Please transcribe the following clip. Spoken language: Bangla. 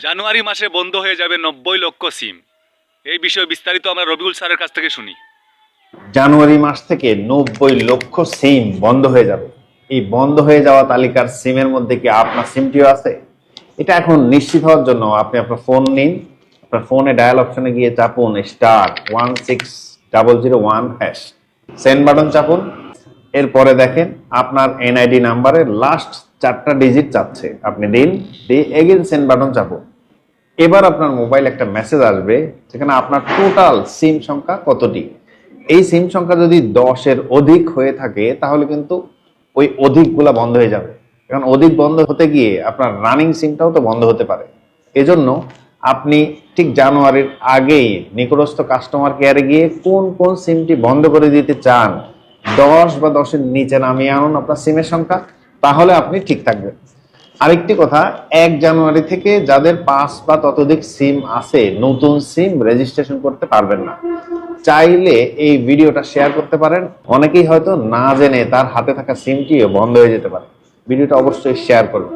জানুয়ারি মাসে বন্ধ হয়ে যাবে 90 লক্ষ সিম। এই বিষয়ে বিস্তারিত আমরা রবিউল স্যারের কাছ থেকে শুনি। জানুয়ারি মাস থেকে 90 লক্ষ সিম বন্ধ হয়ে যাবে। এই বন্ধ হয়ে যাওয়া তালিকার সিমের মধ্যে কি আপনার সিমটিও আছে? এটা এখন নিশ্চিত হওয়ার জন্য আপনি আপনার ফোন নিন, আপনার ফোনে ডায়াল অপশনে গিয়ে চাপুন *16001#, সেন্ড বাটন চাপুন। এরপরে দেখেন আপনার এনআইডি নাম্বারের লাস্ট 4টা ডিজিট চাচ্ছে, আপনি দিন, দিয়ে এগেন সেন্ড বাটন চাপুন। এবার আপনার মোবাইল একটা মেসেজ আসবে যেখানে আপনার টোটাল সিম সংখ্যা কতটি। এই সিম সংখ্যা যদি 10-এর অধিক হয়ে থাকে তাহলে কিন্তু ওই অধিকগুলা বন্ধ হয়ে যাবে। কারণ অধিক বন্ধ হতে গিয়ে আপনার রানিং সিমটাও তো বন্ধ হতে পারে। এজন্য আপনি ঠিক জানুয়ারির আগেই নিকটস্থ কাস্টমার কেয়ারে গিয়ে কোন কোন সিমটি বন্ধ করে দিতে চান 10 বা 10-এর নিচে নামিয়ে আনুন আপনার সিমের সংখ্যা, তাহলে আপনি ঠিক থাকবেন। আরেকটি কথা, 1 জানুয়ারি থেকে যাদের 5 বা ততোধিক সিম আছে নতুন সিম রেজিস্ট্রেশন করতে পারবেন না। চাইলে এই ভিডিওটা শেয়ার করতে পারেন, অনেকেই হয়তো না জেনে তার হাতে থাকা সিমটিও বন্ধ হয়ে যেতে পারে। ভিডিওটা অবশ্যই শেয়ার করবেন।